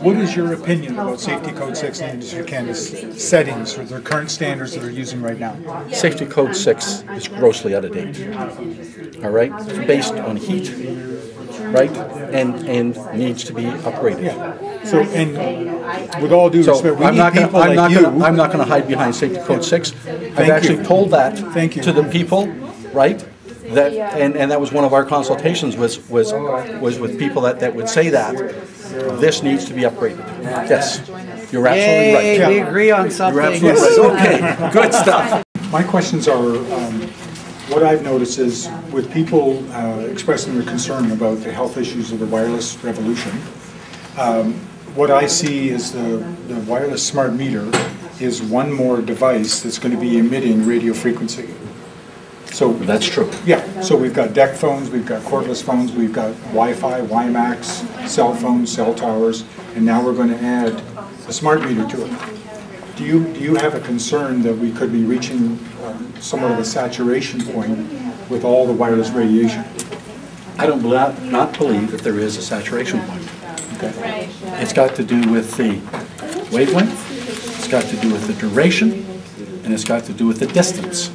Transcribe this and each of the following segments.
What is your opinion about Safety Code 6 and Industry Canada's settings or their current standards that they're using right now? Safety Code 6 is grossly out of date. All right? It's based on heat, right? And needs to be upgraded. Yeah. So, and with all due respect, we need people like you. I'm not going to hide behind Safety Code 6. I've actually told that to the people, right? That and that was one of our consultations was with people that would say that this needs to be upgraded. Yes, you're absolutely right. Yeah. We agree on something. You're absolutely right. Okay, good stuff. My questions are, what I've noticed is with people expressing their concern about the health issues of the wireless revolution, what I see is the wireless smart meter is one more device that's going to be emitting radio frequency. So that's true. Yeah. So we've got deck phones, we've got cordless phones, we've got Wi-Fi, WiMAX, cell phones, cell towers, and now we're going to add a smart meter to it. Do you have a concern that we could be reaching somewhat of a saturation point with all the wireless radiation? I don't not believe that there is a saturation point. Okay. It's got to do with the wavelength, it's got to do with the duration, and it's got to do with the distance.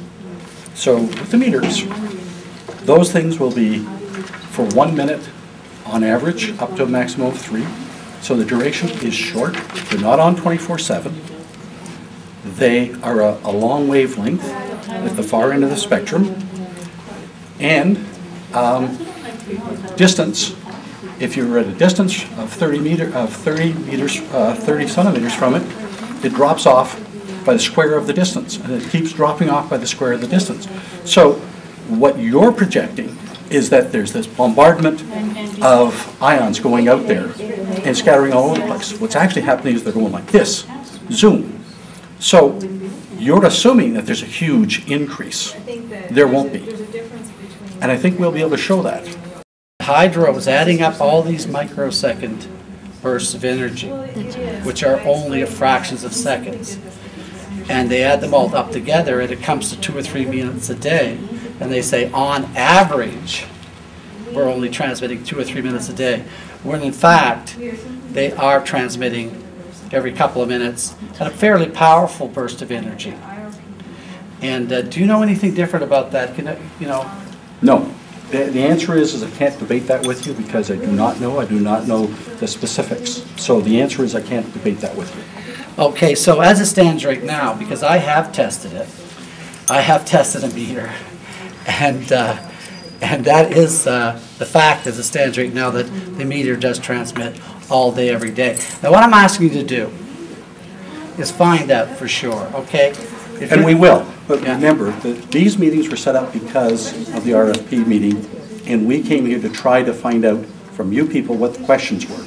So with the meters, those things will be for 1 minute on average, up to a maximum of 3. So the duration is short. They're not on 24/7. They are a long wavelength at the far end of the spectrum. And distance, if you're at a distance of 30 centimeters from it, it drops off by the square of the distance, and it keeps dropping off by the square of the distance. So what you're projecting is that there's this bombardment of ions going out there and scattering all over the place. What's actually happening is they're going like this, zoom. So you're assuming that there's a huge increase. There won't be. And I think we'll be able to show that. Hydro is adding up all these microsecond bursts of energy, which are only fractions of seconds. And they add them all up together, and it comes to 2 or 3 minutes a day. And they say, on average, we're only transmitting 2 or 3 minutes a day. When in fact, they are transmitting every couple of minutes at a fairly powerful burst of energy. And do you know anything different about that? No. The answer is I can't debate that with you because I do not know. I do not know the specifics. So the answer is I can't debate that with you. Okay, so as it stands right now, because I have tested it, I have tested a meter, and that is the fact as it stands right now that the meter does transmit all day, every day. Now what I'm asking you to do is find out for sure, okay? And we will, but remember that these meetings were set up because of the RFP meeting, and we came here to try to find out from you people what the questions were.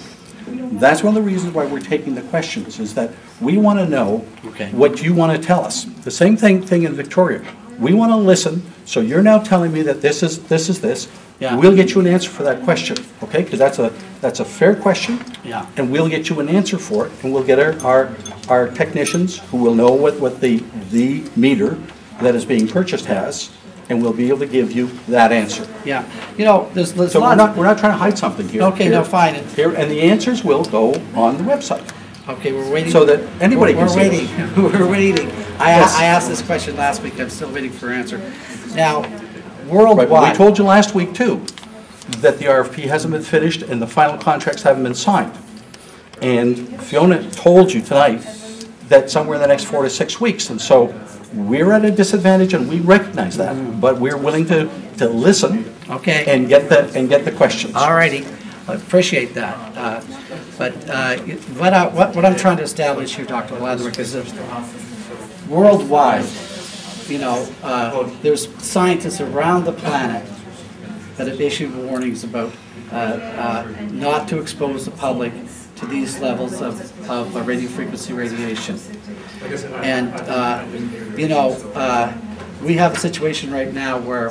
That's one of the reasons why we're taking the questions, is that we want to know what you want to tell us. The same thing in Victoria. We want to listen, so you're now telling me that this is this. Yeah. We'll get you an answer for that question, okay? Because that's a fair question, and we'll get you an answer for it, and we'll get our technicians who will know what the meter that is being purchased has, and we'll be able to give you that answer. Yeah, you know, there's so we're not trying to hide something here. Okay, no, fine. Here, and the answers will go on the website. Okay, we're waiting. So that anybody can see. We're waiting. We're waiting. I asked this question last week. I'm still waiting for an answer. Now, worldwide. Right, we told you last week too that the RFP hasn't been finished and the final contracts haven't been signed. And Fiona told you tonight that somewhere in the next 4 to 6 weeks. And so we're at a disadvantage, and we recognize that. But we're willing to listen. Okay. And get the questions. All righty. I appreciate that. But what I'm trying to establish here, Dr. Blatherwick, is that worldwide, you know, there's scientists around the planet that have issued warnings about not to expose the public to these levels of radio frequency radiation. And, you know, we have a situation right now where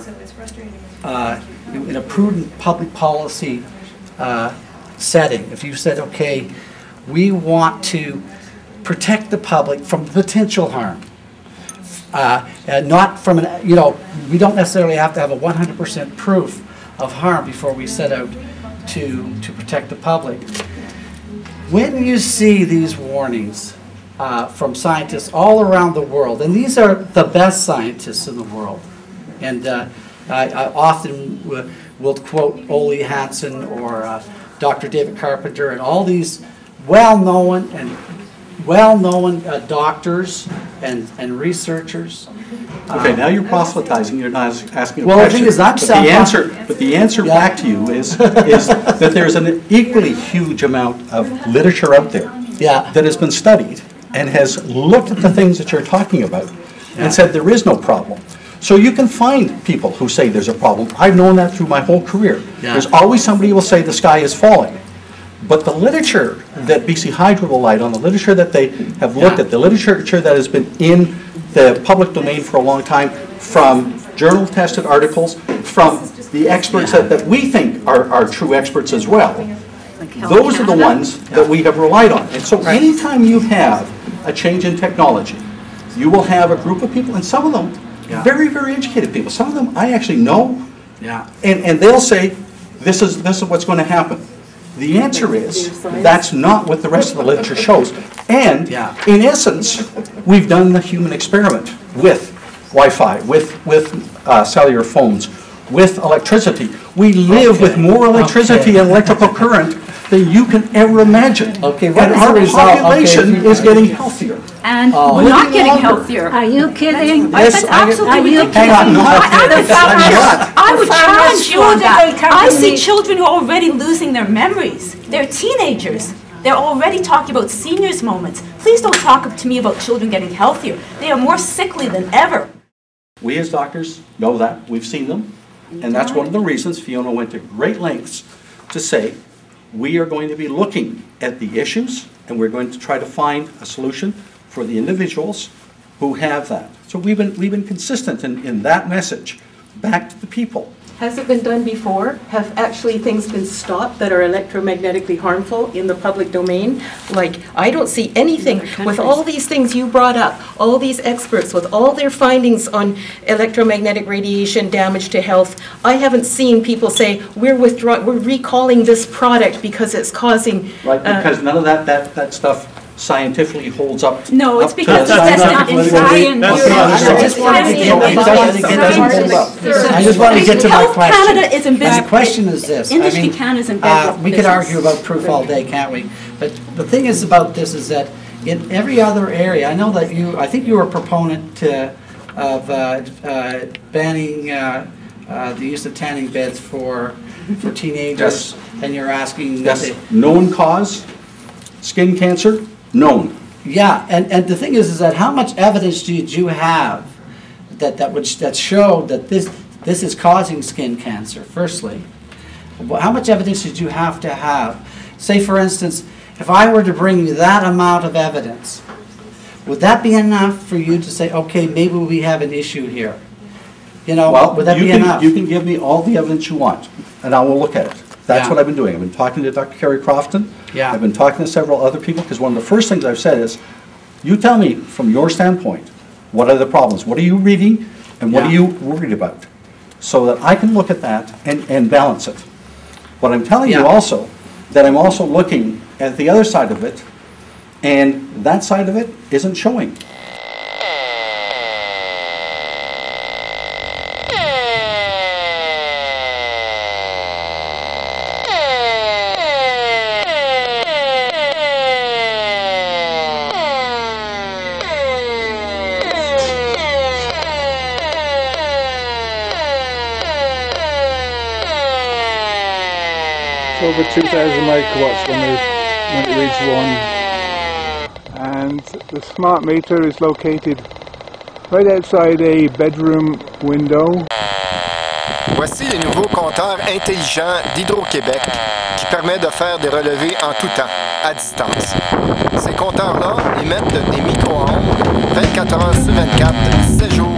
in a prudent public policy setting, if you said, okay, we want to protect the public from potential harm, and not from an, you know, we don't necessarily have to have a 100% proof of harm before we set out to protect the public. when you see these warnings from scientists all around the world, and these are the best scientists in the world, and I often will quote Ole Hansen or Dr. David Carpenter and all these well-known doctors and researchers. Okay, now you're proselytizing, you're not asking a Well, the question. thing is, I'm But the answer back to you is that there's an equally huge amount of literature out there that has been studied and has looked at the things that you're talking about and said there is no problem. So you can find people who say there's a problem. I've known that through my whole career. There's always somebody who will say the sky is falling. But the literature that BC Hydro relied on, the literature that they have looked at, the literature that has been in the public domain for a long time, from journal-tested articles, from the experts that we think are true experts as well, those are the ones that we have relied on. And so anytime you have a change in technology, you will have a group of people, and some of them very, very educated people. Some of them I actually know, and they'll say, this is what's going to happen. The answer is, that's not what the rest of the literature shows. And in essence, we've done the human experiment with Wi-Fi, with cellular phones, with electricity. We live with more electricity and electrical current than you can ever imagine. Okay, and our population is getting healthier. And we're not getting healthier. Are you kidding? That's absolutely ridiculous. Hang on, I would challenge you on that. I see children who are already losing their memories. They're teenagers. They're already talking about seniors' moments. Please don't talk to me about children getting healthier. They are more sickly than ever. We as doctors know that. We've seen them. And that's one of the reasons Fiona went to great lengths to say, we are going to be looking at the issues and we're going to try to find a solution for the individuals who have that. So we've been consistent in that message back to the people. Has it been done before? Have actually things been stopped that are electromagnetically harmful in the public domain? Like, I don't see anything with all these things you brought up, all these experts with all their findings on electromagnetic radiation damage to health. I haven't seen people say, we're recalling this product because it's causing... Right, because none of that stuff scientifically holds up. No, it's because it's tested in science. I just want to get to my Health question. Canada is in business. My question is this. Industry Canada is in business. We could argue about proof all day, can't we? But the thing is about this is that in every other area, I know that I think you were a proponent of banning the use of tanning beds for teenagers, and you're asking... Yes, known cause, skin cancer, known. Yeah, and the thing is that how much evidence did you have that showed that this is causing skin cancer? Firstly, how much evidence did you have to have? Say, for instance, if I were to bring you that amount of evidence, would that be enough for you to say, okay, maybe we have an issue here? You know, well, would that be enough? You can give me all the evidence you want, and I will look at it. That's what I've been doing. I've been talking to Dr. Kerry Crofton. I've been talking to several other people, because one of the first things I've said is, you tell me from your standpoint, what are the problems? What are you reading, and what are you worried about? So that I can look at that and balance it. But I'm telling you also that I'm also looking at the other side of it, and that side of it isn't showing. Over 2,000 megawatts when it reached 1, and the smart meter is located right outside a bedroom window. Voici les nouveaux compteurs intelligents d'Hydro-Québec qui permet de faire des relevés en tout temps, à distance. Ces compteurs-là émettent des micro-ondes 24 heures sur 24, 7 jours